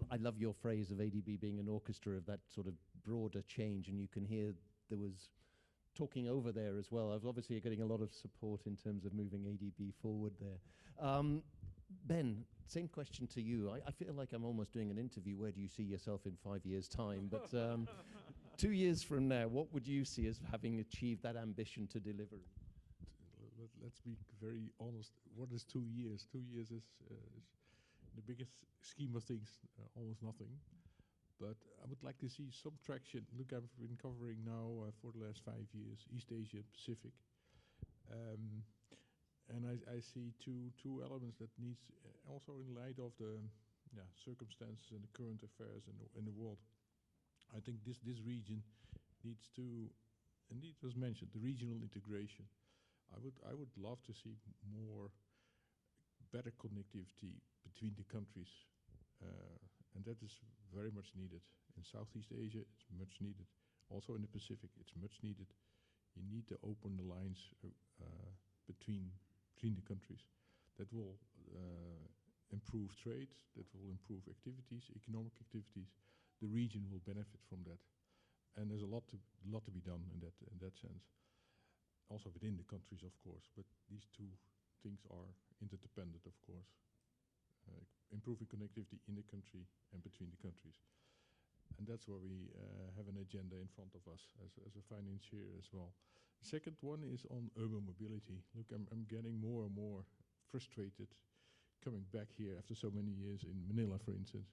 I love your phrase of ADB being an orchestra of that sort of broader change, and you can hear there was talking over there as well. I was obviously getting a lot of support in terms of moving ADB forward there. Ben, same question to you. I feel like I'm almost doing an interview. Where do you see yourself in 5 years' time? But 2 years from now, what would you see as having achieved that ambition to deliver? Let's be very honest. What is 2 years? 2 years is in the biggest scheme of things, almost nothing. But I would like to see some traction. Look, I've been covering now for the last 5 years, East Asia, Pacific. And I see two elements that needs, also in light of the circumstances and the current affairs in the world. I think this region needs to, and it was mentioned, the regional integration. I would love to see better connectivity between the countries, and that is very much needed. In Southeast Asia, it's much needed. Also in the Pacific, it's much needed. You need to open the lines between the countries. That will improve trade, that will improve activities, economic activities. The region will benefit from that. And there's a lot to be done in that sense. Also within the countries, of course, but these two things are interdependent, of course. Improving connectivity in the country and between the countries. And that's where we have an agenda in front of us as a financier as well. The second one is on urban mobility. Look, I'm getting more and more frustrated coming back here after so many years in Manila, for instance.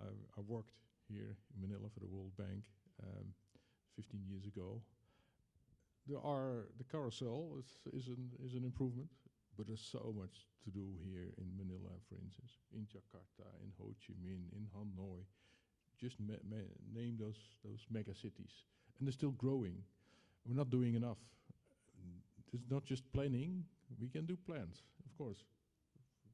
I worked here in Manila for the World Bank 15 years ago. The carousel is an improvement, but there's so much to do here in Manila, for instance, in Jakarta, in Ho Chi Minh, in Hanoi. Just name those mega cities, and they're still growing. We're not doing enough. It's not just planning. We can do plans, of course.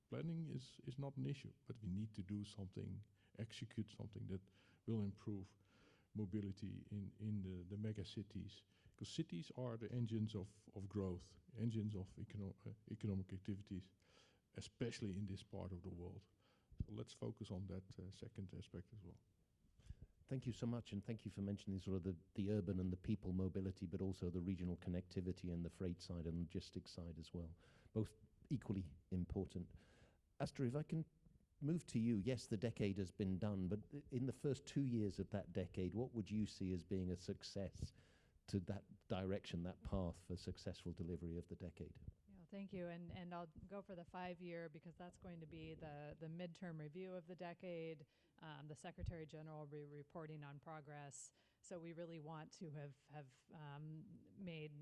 Planning is not an issue, but we need to do something, execute something that will improve mobility in the mega cities. Because cities are the engines of growth, engines of economic activities, especially in this part of the world. So let's focus on that second aspect as well. Thank you so much, and thank you for mentioning sort of the urban and the people mobility, but also the regional connectivity and the freight side and logistics side as well, both equally important. Astor, if I can move to you. Yes, the decade has been done, but in the first 2 years of that decade, what would you see as being a success to that direction, that path for successful delivery of the decade? Thank you, and I'll go for the 5-year because that's going to be the midterm review of the decade. The Secretary General will be reporting on progress So we really want to have made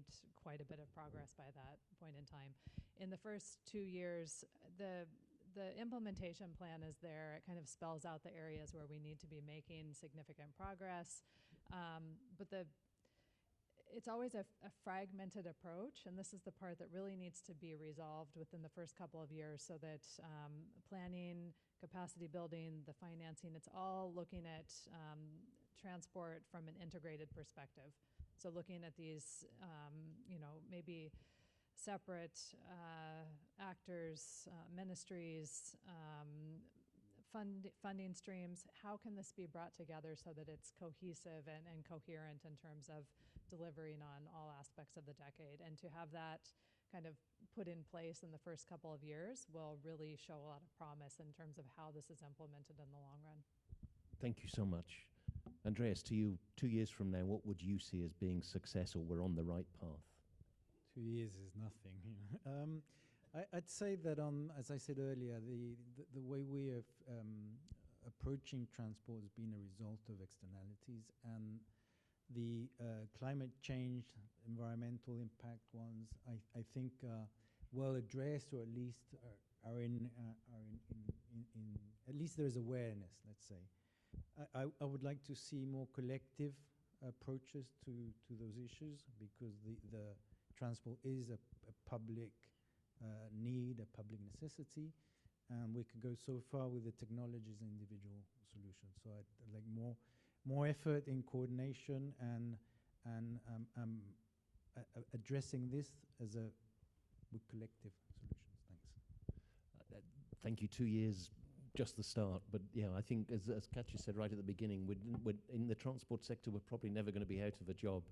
quite a bit of progress by that point in time. In the first 2 years, the implementation plan is there. It kind of spells out the areas where we need to be making significant progress. But it's always a fragmented approach, and this is the part that really needs to be resolved within the first couple of years, so that planning, capacity building, the financing, it's all looking at transport from an integrated perspective. So looking at these, maybe separate actors, ministries, funding streams. How can this be brought together so that it's cohesive and coherent in terms of delivering on all aspects of the decade? And to have that kind of put in place in the first couple of years will really show a lot of promise in terms of how this is implemented in the long run. Thank you so much. Andreas, to you, 2 years from now, what would you see as being success, or we're on the right path? 2 years is nothing. I'd say that as I said earlier, the way we are approaching transport has been a result of externalities, and the climate change, environmental impact ones, I think well addressed, or at least are in at least there is awareness, let's say. I would like to see more collective approaches to those issues, because the transport is a public need, a public necessity, and we could go so far with the technologies and individual solutions. So I'd like more effort in coordination and addressing this as with collective solutions. Thanks. Thank you. 2 years, just the start. But yeah, I think as Katja said right at the beginning, we're in the transport sector, we're probably never going to be out of a job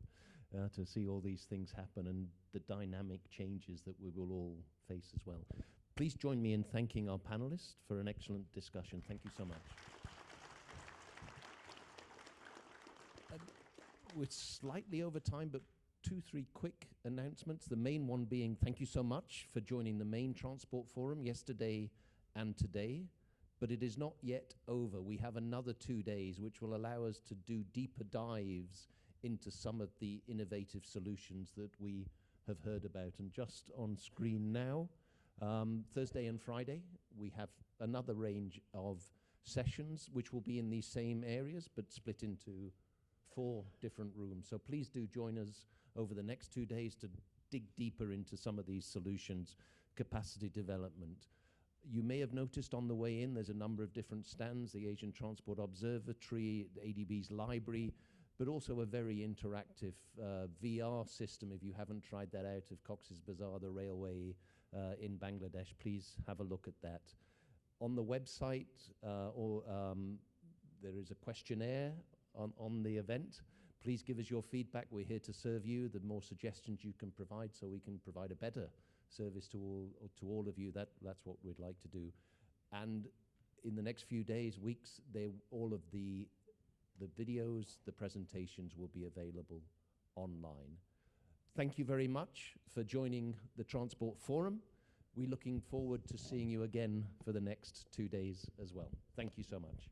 to see all these things happen and the dynamic changes that we will all face as well. Please join me in thanking our panelists for an excellent discussion. Thank you so much. We're slightly over time, but 2-3 quick announcements. The main one being thank you so much for joining the main transport forum yesterday and today. But it is not yet over. We have another 2 days, which will allow us to do deeper dives into some of the innovative solutions that we have heard about. And just on screen now, Thursday and Friday, we have another range of sessions, which will be in these same areas, but split into 4 different rooms. So please do join us over the next 2 days to dig deeper into some of these solutions, capacity development. You may have noticed on the way in, there's a number of different stands, the Asian Transport Observatory, the ADB's library, but also a very interactive VR system. If you haven't tried that out, of Cox's Bazar, the railway in Bangladesh, please have a look at that. On the website, there is a questionnaire on the event. Please give us your feedback. We're here to serve you. The more suggestions you can provide, so we can provide a better service to all of you, that's what we'd like to do. And in the next few days, weeks, all of the videos, the presentations will be available online. Thank you very much for joining the Transport Forum. We're looking forward to seeing you again for the next 2 days as well. Thank you so much.